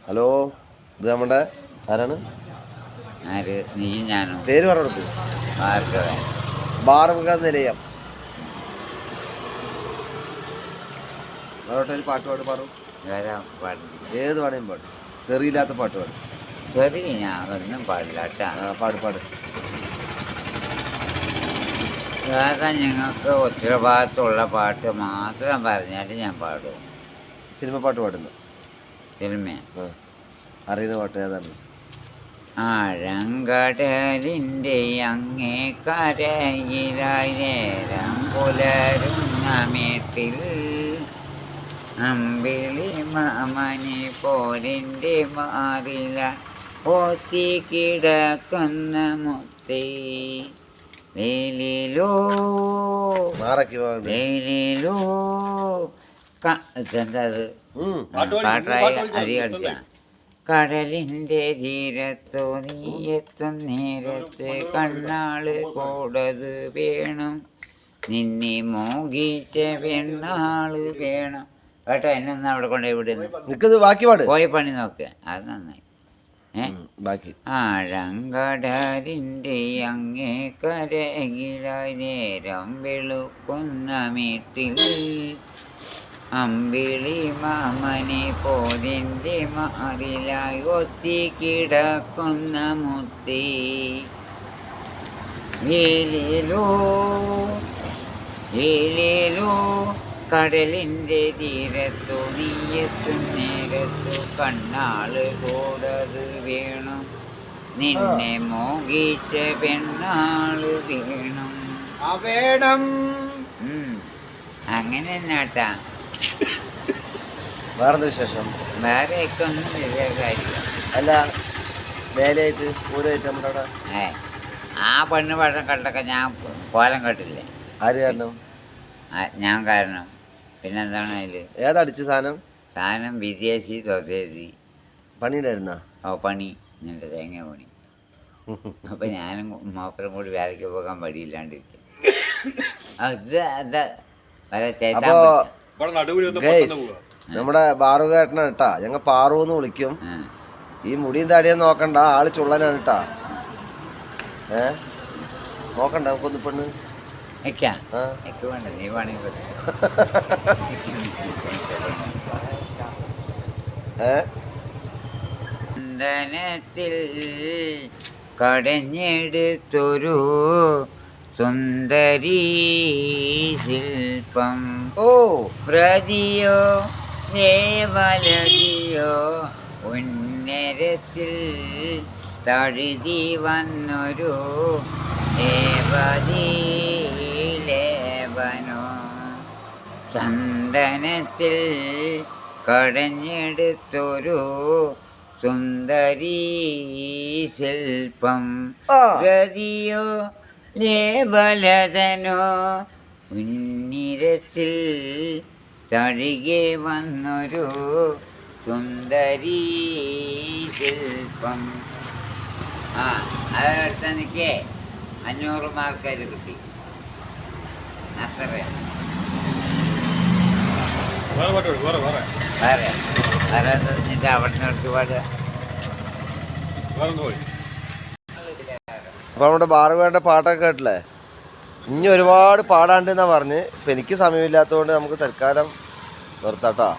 Hello, ഇത് നമ്മുടെ ആരാണ്? പേര് പറഞ്ഞു. ഭാർഗവ നിലയം. ഒരു പാട്ട് പാട് പാടും. ഏത് പാടേയും പാടും. തെറിയില്ലാത്ത പാട്ട് പാടും. ഒന്നും പാടില്ല കേട്ടാ. പാട് പാട്. കാരണം ഞങ്ങൾക്ക് ഉത്തരഭാഗത്തുള്ള പാട്ട് മാത്രം പറഞ്ഞാൽ ഞാൻ പാടും. സിനിമ പാട്ട് പാടുന്നു. സിനിമ അറിയുന്ന പാട്ട് ഏതാണ്? ആഴങ്കടലിൻ്റെ അങ്ങേ കരയിലായി നേരം പുലരുന്ന മേട്ടിൽ അമ്പിളി മാമനി പോലിൻ്റെ മാറില പോത്തി കിടക്കുന്ന മുത്തേ ലേലിലോ ലേലിലോ പാട്ടായി അധികടിച്ച കടലിൻ്റെ തീരത്തു നീയെത്തും നേരത്ത് കണ്ണാള് കൂടത് വേണം നിന്നെ മോഹിച്ച പെണ്ണാള് വേണം കേട്ടോ. എന്നൊന്നും അവിടെ കൊണ്ടുപോയി വിടുന്നു. പോയി പണി നോക്ക്, അത് നന്നായി. ആഴങ്കടലിൻ്റെ അങ്ങേ കരയിലായി നേരം വെളുക്കുന്ന വീട്ടിൽ അമ്പിളി മാമനെ പോതിൻ്റെ മാറിലായി ഒത്തി കിടക്കുന്ന മുത്തേ ഏലേലോ ഏലേലോ കടലിൻ്റെ തീരത്തു നീയെത്തും നേരത്തു കണ്ണാള് കൂടത് വേണം നിന്നെ മോഹിച്ച പെണ്ണാള് വേണം വേണം. അങ്ങനെ തന്നെട്ടാ. വേറെന്താ വിശേഷം? വേറെയൊക്കെ ഒന്നും വലിയ കാര്യം അല്ല. വേലയായിട്ട് പൂരമായിട്ട് നമ്മുടെ അവിടെ ആ പെണ്ണ് പടം കണ്ടൊക്കെ ഞാൻ കോലം കെട്ടില്ലേ. ആര് കാരണം? ഞാൻ കാരണം. പിന്നെന്താണ് അതിൽ? ഏതടിച്ച സാധനം? സാധനം വിദേശി സ്വദേശി. പണിയുണ്ടായിരുന്ന? പണി എൻ്റെ തേങ്ങ പണി. അപ്പം ഞാനും മോപ്പറും കൂടി വേലയ്ക്ക് പോകാൻ വഴിയില്ലാണ്ടിരിക്കും. നമ്മുടെ ബാറുകേട്ടനാണ് കേട്ടാ. ഞങ്ങൾ പാറൂന്ന് വിളിക്കും. ഈ മുടിയും താടിയും നോക്കണ്ട, ആള് ചുള്ളനാണ് കേട്ടാ. നോക്കണ്ട നമുക്കൊന്ന് പെണ്ണ് നീ വേണമെങ്കിൽ ചന്ദനത്തിൽ കടഞ്ഞെടുത്തൊരു സുന്ദരീ ശില്പം പ്രതിയോ ദേവലതിയോ ഉന്നരത്തിൽ തഴുതി വന്നൊരു ലേവനോ ചന്ദനത്തിൽ കടഞ്ഞെടുത്തൊരു സുന്ദരീ ശില്പം പ്രതിയോ ലേവലതനോ ഉന്നിരത്തിൽ തഴുകെ വന്നൊരു സുന്ദരീ ശില്പം. അതെടുത്ത് എനിക്ക് 500 മാർക്കാര് കിട്ടി. അത്ര വേറെ നിന്റെ അവിടെ നിന്ന് എടുത്ത് പാടുക. അപ്പൊ നമ്മുടെ ബാറുവേണ്ട പാട്ടൊക്കെ കേട്ടില്ലേ? ഇനി ഒരുപാട് പാടാണ്ടെന്നാ പറഞ്ഞ്. ഇപ്പം എനിക്ക് സമയമില്ലാത്തതുകൊണ്ട് നമുക്ക് തൽക്കാലം നിർത്താട്ടോ.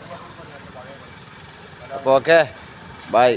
അപ്പോൾ ഓക്കെ, ബൈ.